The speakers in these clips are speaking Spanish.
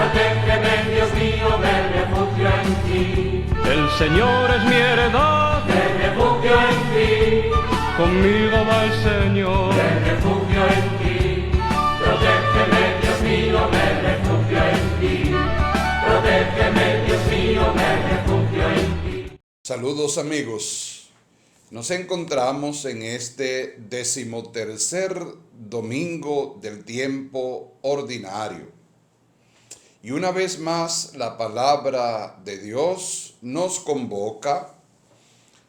Protégeme, Dios mío, me refugio en ti. El Señor es mi heredad, Me refugio en ti. conmigo va el Señor. Me refugio en ti. Protégeme, Dios mío, me refugio en ti. Protégeme, Dios mío, me refugio en ti. Saludos amigos, nos encontramos en este 13º domingo del tiempo ordinario y una vez más la palabra de Dios nos convoca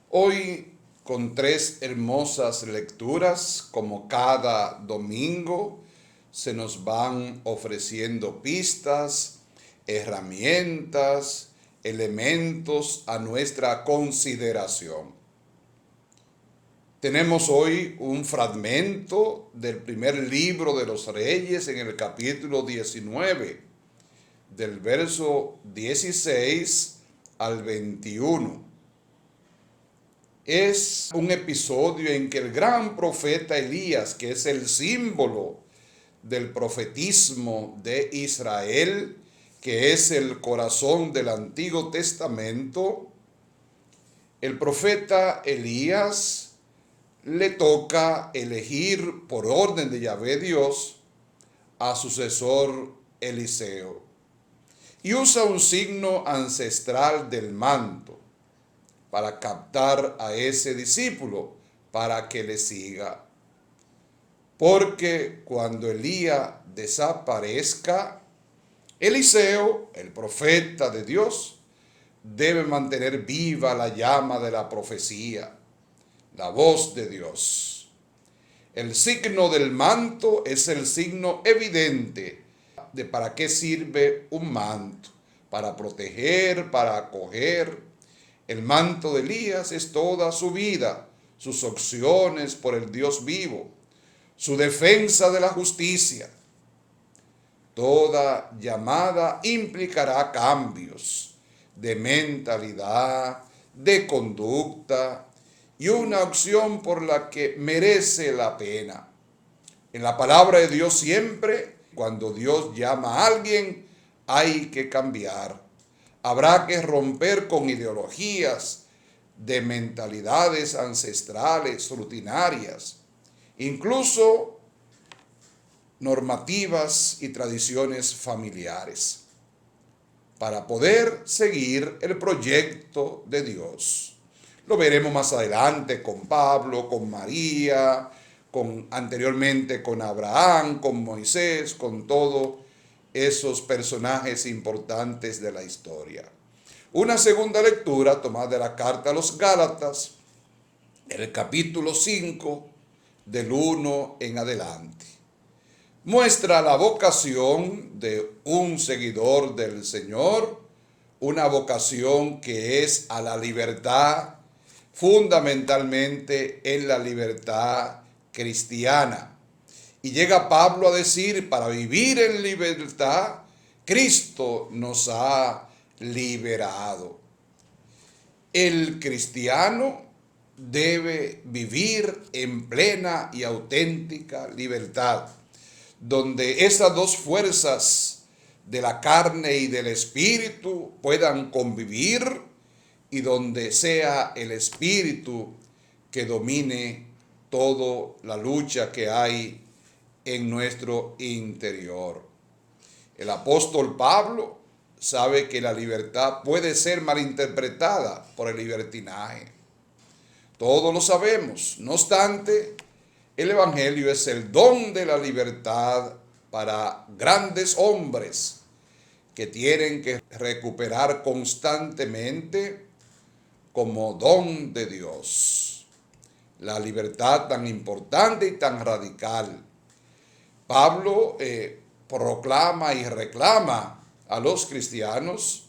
hoy con 3 hermosas lecturas. Como cada domingo se nos van ofreciendo pistas, herramientas, elementos a nuestra consideración. Tenemos hoy un fragmento del primer libro de los Reyes en el capítulo 19, del verso 16 al 21. Es un episodio en que el gran profeta Elías, que es el símbolo del profetismo de Israel, que es el corazón del Antiguo Testamento, el profeta Elías le toca elegir por orden de Yahvé Dios a sucesor Eliseo y usa un signo ancestral del manto para captar a ese discípulo para que le siga. Porque cuando Elías desaparezca, Eliseo, el profeta de Dios, debe mantener viva la llama de la profecía, la voz de Dios. El signo del manto es el signo evidente de para qué sirve un manto: para proteger, para acoger. El manto de Elías es toda su vida, sus opciones por el Dios vivo, su defensa de la justicia. Toda llamada implicará cambios de mentalidad, de conducta y una opción por la que merece la pena. En la palabra de Dios siempre, cuando Dios llama a alguien, hay que cambiar. Habrá que romper con ideologías de mentalidades ancestrales, rutinarias, incluso normativas y tradiciones familiares, para poder seguir el proyecto de Dios. Lo veremos más adelante con Pablo, con María, anteriormente con Abraham, con Moisés, con todos esos personajes importantes de la historia. Una segunda lectura tomada de la carta a los Gálatas, en el capítulo 5, del 1 en adelante. Muestra la vocación de un seguidor del Señor, una vocación que es a la libertad, fundamentalmente en la libertad cristiana. Y llega Pablo a decir, para vivir en libertad, Cristo nos ha liberado. El cristiano debe vivir en plena y auténtica libertad, donde esas dos fuerzas de la carne y del espíritu puedan convivir y donde sea el espíritu que domine toda la lucha que hay en nuestro interior. El apóstol Pablo sabe que la libertad puede ser malinterpretada por el libertinaje. Todos lo sabemos. No obstante, el Evangelio es el don de la libertad para grandes hombres que tienen que recuperar constantemente como don de Dios. La libertad tan importante y tan radical. Pablo proclama y reclama a los cristianos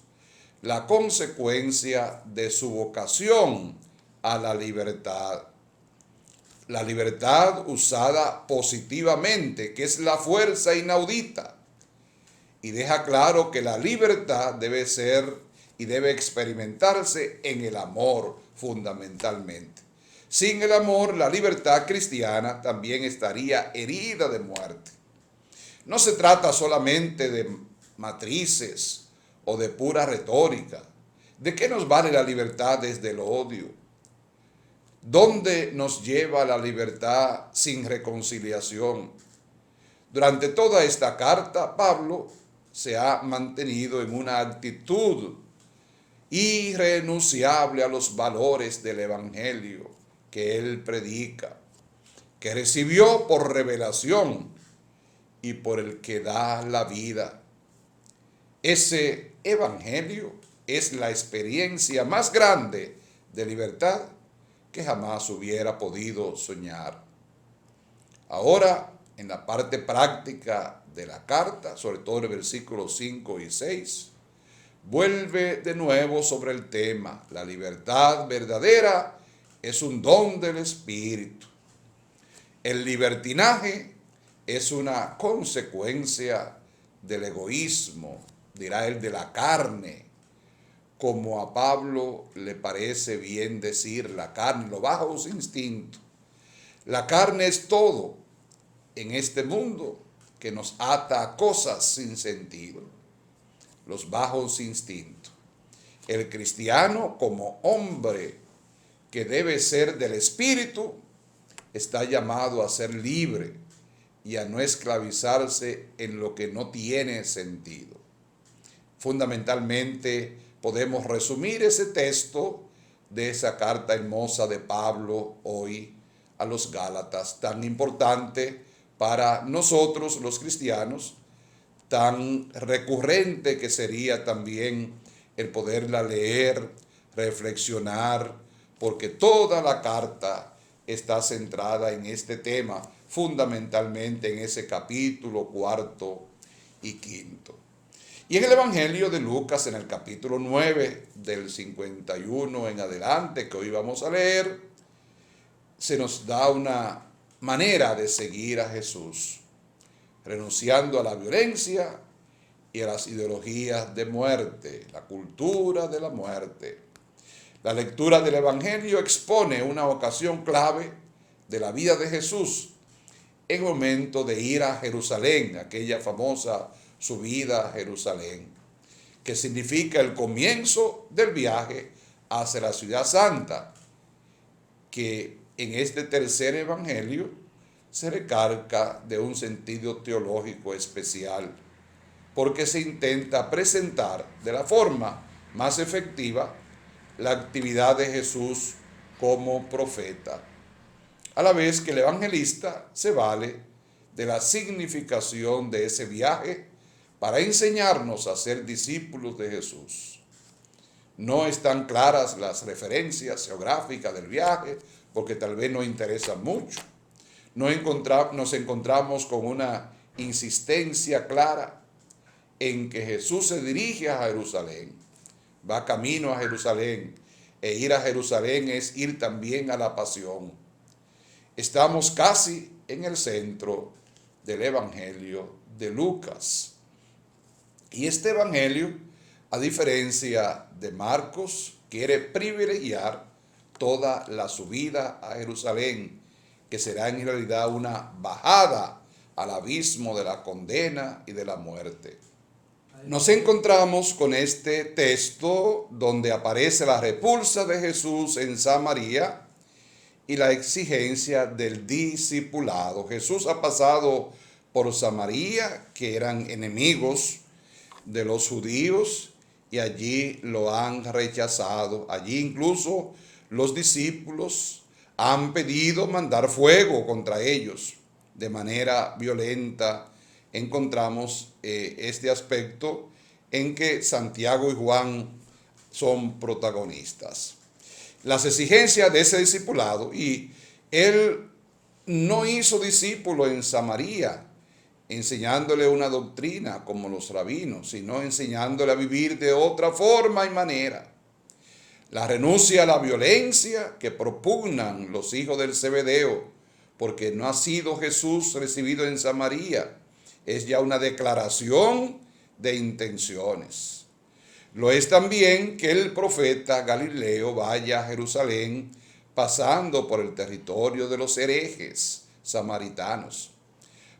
la consecuencia de su vocación a la libertad. La libertad usada positivamente, que es la fuerza inaudita. Y deja claro que la libertad debe ser y debe experimentarse en el amor fundamentalmente. Sin el amor, la libertad cristiana también estaría herida de muerte. No se trata solamente de matrices o de pura retórica. ¿De qué nos vale la libertad desde el odio? ¿Dónde nos lleva la libertad sin reconciliación? Durante toda esta carta, Pablo se ha mantenido en una actitud irrenunciable a los valores del Evangelio que él predica, que recibió por revelación y por el que da la vida. Ese Evangelio es la experiencia más grande de libertad que jamás hubiera podido soñar. Ahora, en la parte práctica de la carta, sobre todo en el versículos 5 y 6, vuelve de nuevo sobre el tema. La libertad verdadera es un don del Espíritu. El libertinaje es una consecuencia del egoísmo, dirá él, de la carne, como a Pablo le parece bien decir, la carne, los bajos instintos. La carne es todo en este mundo que nos ata a cosas sin sentido, los bajos instintos. El cristiano, como hombre que debe ser del Espíritu, está llamado a ser libre y a no esclavizarse en lo que no tiene sentido. Fundamentalmente, podemos resumir ese texto de esa carta hermosa de Pablo hoy a los Gálatas, tan importante para nosotros los cristianos, tan recurrente que sería también el poderla leer, reflexionar, porque toda la carta está centrada en este tema, fundamentalmente en ese capítulo 4 y 5. Y en el Evangelio de Lucas, en el capítulo 9, del 51 en adelante, que hoy vamos a leer, se nos da una manera de seguir a Jesús, renunciando a la violencia y a las ideologías de muerte, la cultura de la muerte. La lectura del Evangelio expone una ocasión clave de la vida de Jesús en el momento de ir a Jerusalén, aquella famosa subida a Jerusalén, que significa el comienzo del viaje hacia la ciudad santa, que en este tercer evangelio se recarga de un sentido teológico especial, porque se intenta presentar de la forma más efectiva la actividad de Jesús como profeta, a la vez que el evangelista se vale de la significación de ese viaje para enseñarnos a ser discípulos de Jesús. No están claras las referencias geográficas del viaje, porque tal vez no interesa mucho. Nos encontramos con una insistencia clara en que Jesús se dirige a Jerusalén, va camino a Jerusalén, e ir a Jerusalén es ir también a la pasión. Estamos casi en el centro del Evangelio de Lucas. Y este Evangelio, a diferencia de Marcos, quiere privilegiar toda la subida a Jerusalén, que será en realidad una bajada al abismo de la condena y de la muerte. Nos encontramos con este texto donde aparece la repulsa de Jesús en Samaria y la exigencia del discipulado. Jesús ha pasado por Samaria, que eran enemigos de los judíos, y allí lo han rechazado. Allí incluso los discípulos han pedido mandar fuego contra ellos de manera violenta. Encontramos este aspecto en que Santiago y Juan son protagonistas. Las exigencias de ese discipulado, y él no hizo discípulo en Samaria, enseñándole una doctrina como los rabinos, sino enseñándole a vivir de otra forma y manera. La renuncia a la violencia que propugnan los hijos del Zebedeo, porque no ha sido Jesús recibido en Samaria, es ya una declaración de intenciones. Lo es también que el profeta Galileo vaya a Jerusalén pasando por el territorio de los herejes samaritanos,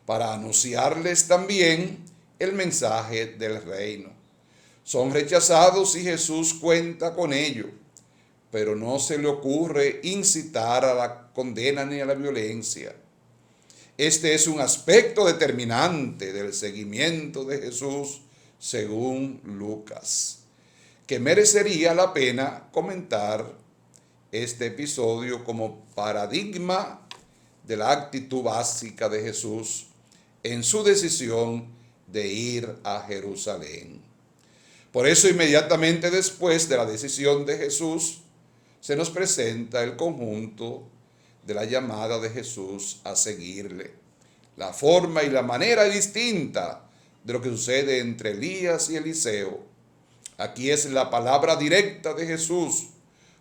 para anunciarles también el mensaje del reino. Son rechazados y Jesús cuenta con ello, pero no se le ocurre incitar a la condena ni a la violencia. Este es un aspecto determinante del seguimiento de Jesús según Lucas, que merecería la pena comentar este episodio como paradigma de la actitud básica de Jesús en su decisión de ir a Jerusalén. Por eso, inmediatamente después de la decisión de Jesús, se nos presenta el conjunto de la llamada de Jesús a seguirle. La forma y la manera distinta de lo que sucede entre Elías y Eliseo. Aquí es la palabra directa de Jesús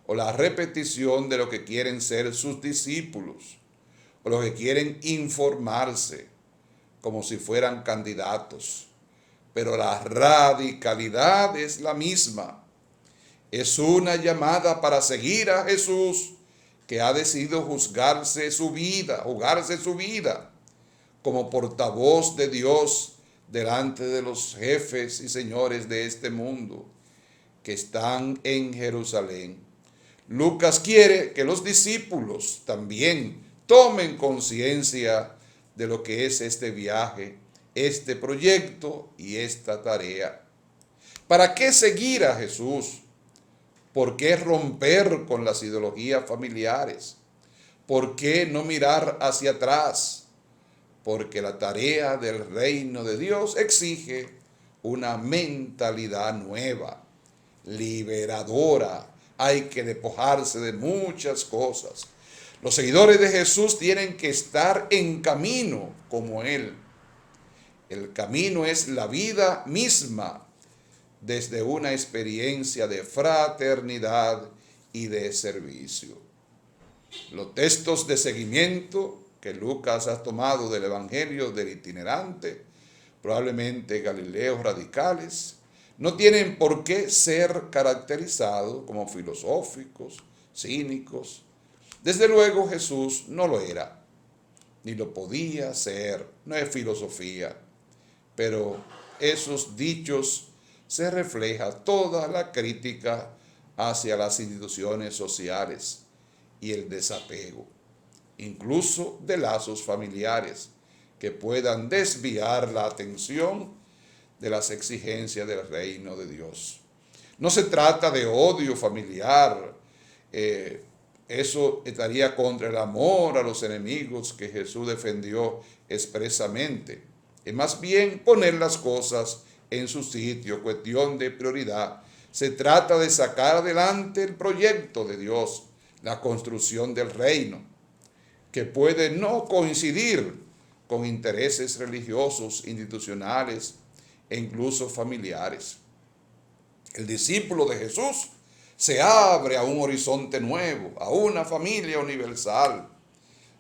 o la repetición de lo que quieren ser sus discípulos o los que quieren informarse como si fueran candidatos. Pero la radicalidad es la misma. Es una llamada para seguir a Jesús que ha decidido jugarse su vida como portavoz de Dios delante de los jefes y señores de este mundo que están en Jerusalén. Lucas quiere que los discípulos también tomen conciencia de lo que es este viaje, este proyecto y esta tarea. ¿Para qué seguir a Jesús? ¿Por qué romper con las ideologías familiares? ¿Por qué no mirar hacia atrás? Porque la tarea del reino de Dios exige una mentalidad nueva, liberadora. Hay que despojarse de muchas cosas. Los seguidores de Jesús tienen que estar en camino como Él. El camino es la vida misma, desde una experiencia de fraternidad y de servicio. Los textos de seguimiento que Lucas ha tomado del Evangelio del itinerante, probablemente galileos radicales, no tienen por qué ser caracterizados como filosóficos, cínicos. Desde luego Jesús no lo era, ni lo podía ser, no es filosofía, pero esos dichos se refleja toda la crítica hacia las instituciones sociales y el desapego, incluso de lazos familiares que puedan desviar la atención de las exigencias del reino de Dios. No se trata de odio familiar, eso estaría contra el amor a los enemigos que Jesús defendió expresamente. Es más bien poner las cosas en su sitio, cuestión de prioridad. Se trata de sacar adelante el proyecto de Dios, la construcción del reino, que puede no coincidir con intereses religiosos, institucionales e incluso familiares. El discípulo de Jesús se abre a un horizonte nuevo, a una familia universal,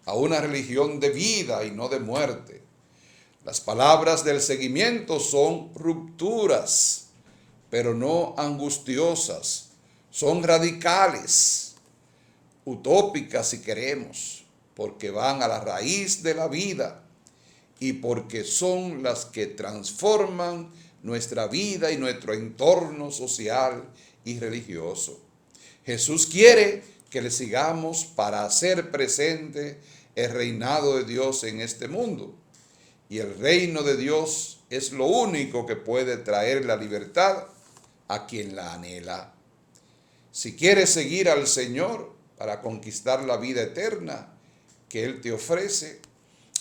a una religión de vida y no de muerte. Las palabras del seguimiento son rupturas, pero no angustiosas, son radicales, utópicas si queremos, porque van a la raíz de la vida y porque son las que transforman nuestra vida y nuestro entorno social y religioso. Jesús quiere que le sigamos para hacer presente el reinado de Dios en este mundo. Y el reino de Dios es lo único que puede traer la libertad a quien la anhela. Si quieres seguir al Señor para conquistar la vida eterna que Él te ofrece,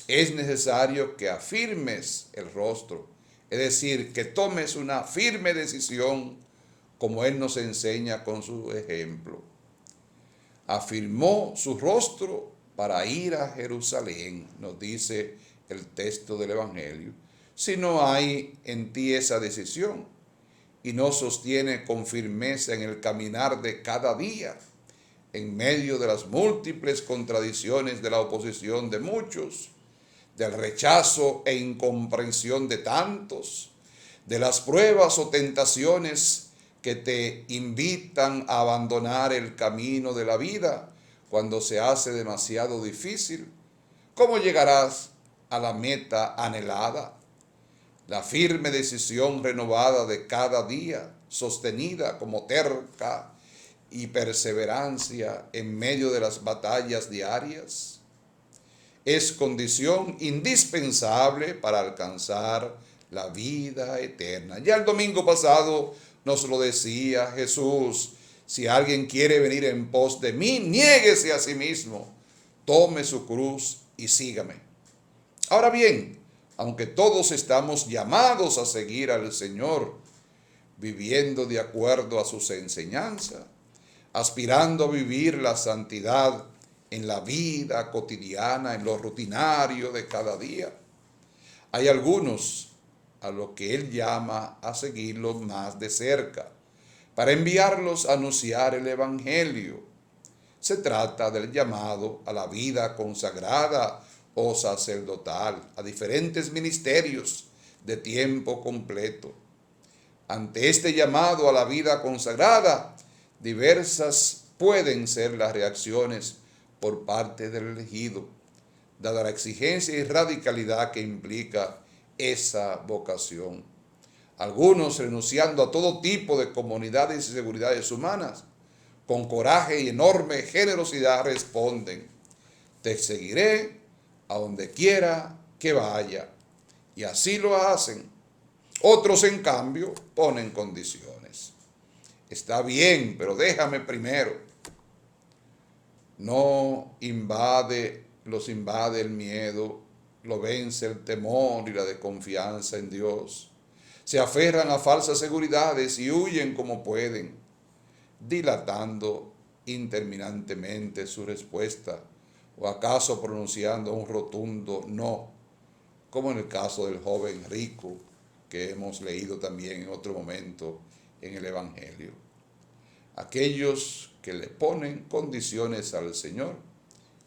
es necesario que afirmes el rostro, es decir, que tomes una firme decisión como Él nos enseña con su ejemplo. Afirmó su rostro para ir a Jerusalén, nos dice el texto del Evangelio. Si no hay en ti esa decisión y no sostiene con firmeza en el caminar de cada día, en medio de las múltiples contradicciones de la oposición de muchos, del rechazo e incomprensión de tantos, de las pruebas o tentaciones que te invitan a abandonar el camino de la vida cuando se hace demasiado difícil, ¿cómo llegarás a la meta anhelada? la firme decisión renovada de cada día, sostenida como terca y perseverancia en medio de las batallas diarias, es condición indispensable para alcanzar la vida eterna. Ya el domingo pasado nos lo decía Jesús: si alguien quiere venir en pos de mí, niéguese a sí mismo, tome su cruz y sígame. Ahora bien, aunque todos estamos llamados a seguir al Señor, viviendo de acuerdo a sus enseñanzas, aspirando a vivir la santidad en la vida cotidiana, en lo rutinario de cada día, hay algunos a los que Él llama a seguirlos más de cerca, para enviarlos a anunciar el Evangelio. Se trata del llamado a la vida consagrada o sacerdotal, a diferentes ministerios de tiempo completo. Ante este llamado a la vida consagrada, diversas pueden ser las reacciones por parte del elegido, dada la exigencia y radicalidad que implica esa vocación. Algunos, renunciando a todo tipo de comunidades y seguridades humanas, con coraje y enorme generosidad responden: te seguiré a donde quiera que vaya. Y así lo hacen. Otros, en cambio, ponen condiciones. Está bien, pero déjame primero. Los invade el miedo, lo vence el temor y la desconfianza en Dios. Se aferran a falsas seguridades y huyen como pueden, dilatando interminablemente su respuesta, o acaso pronunciando un rotundo no, como en el caso del joven rico que hemos leído también en otro momento en el Evangelio. Aquellos que le ponen condiciones al Señor,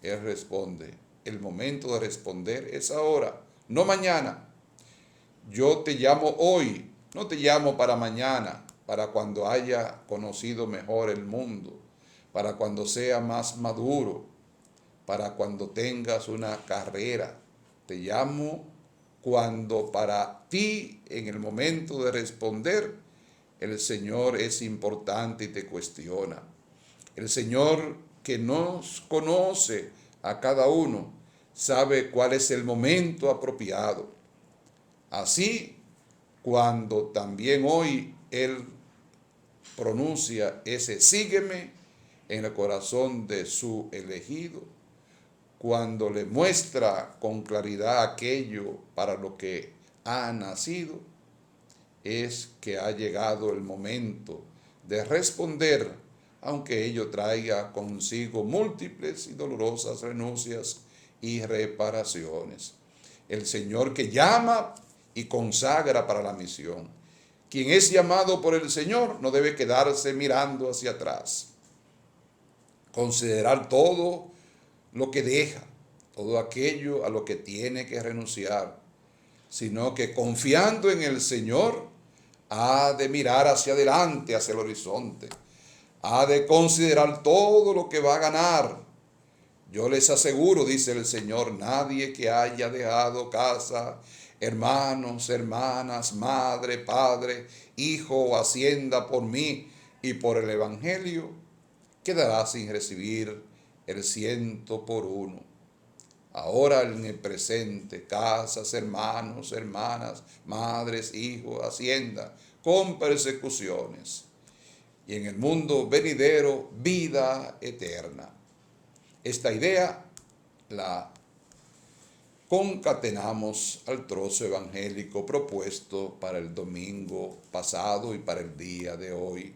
Él responde: el momento de responder es ahora, no mañana. Yo te llamo hoy, no te llamo para mañana, para cuando haya conocido mejor el mundo, para cuando sea más maduro, para cuando tengas una carrera. Te llamo cuando para ti, en el momento de responder, el Señor es importante y te cuestiona. El Señor, que nos conoce a cada uno, sabe cuál es el momento apropiado. Así, cuando también hoy Él pronuncia ese sígueme en el corazón de su elegido, cuando le muestra con claridad aquello para lo que ha nacido, es que ha llegado el momento de responder, aunque ello traiga consigo múltiples y dolorosas renuncias y reparaciones. El Señor que llama y consagra para la misión. Quien es llamado por el Señor no debe quedarse mirando hacia atrás. Considerar todo lo que deja, todo aquello a lo que tiene que renunciar, sino que confiando en el Señor, ha de mirar hacia adelante, hacia el horizonte, ha de considerar todo lo que va a ganar. Yo les aseguro, dice el Señor, nadie que haya dejado casa, hermanos, hermanas, madre, padre, hijo o hacienda por mí y por el Evangelio, quedará sin recibir el 100 por 1. Ahora en el presente, casas, hermanos, hermanas, madres, hijos, hacienda, con persecuciones. Y en el mundo venidero, vida eterna. Esta idea la concatenamos al trozo evangélico propuesto para el domingo pasado y para el día de hoy,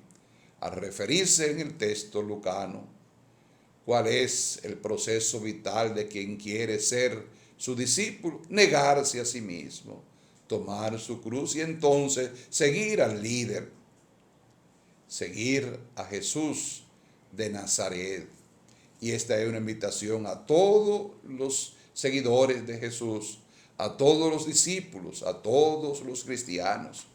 al referirse en el texto lucano cuál es el proceso vital de quien quiere ser su discípulo: negarse a sí mismo, tomar su cruz y entonces seguir al líder, seguir a Jesús de Nazaret. Y esta es una invitación a todos los seguidores de Jesús, a todos los discípulos, a todos los cristianos,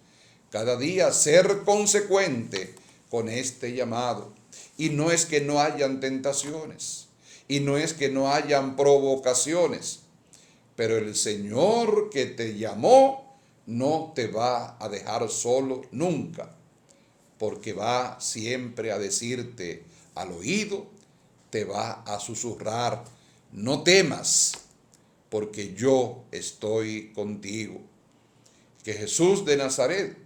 cada día ser consecuente con este llamado. Y no es que no hayan tentaciones, y no es que no hayan provocaciones, pero el Señor que te llamó no te va a dejar solo nunca, porque va siempre a decirte al oído, te va a susurrar, no temas, porque yo estoy contigo. Que Jesús de Nazaret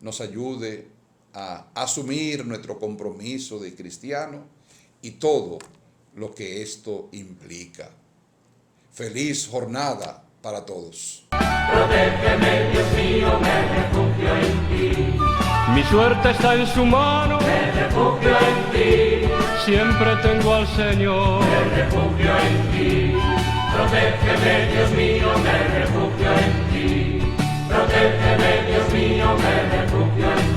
nos ayude a asumir nuestro compromiso de cristiano y todo lo que esto implica. Feliz jornada para todos. Protégeme, Dios mío, me refugio en ti. Mi suerte está en su mano, Me refugio en ti. siempre tengo al Señor. Me refugio en ti. Protégeme, Dios mío, me refugio en ti. Protégeme, Dios mío, me refugio en ti.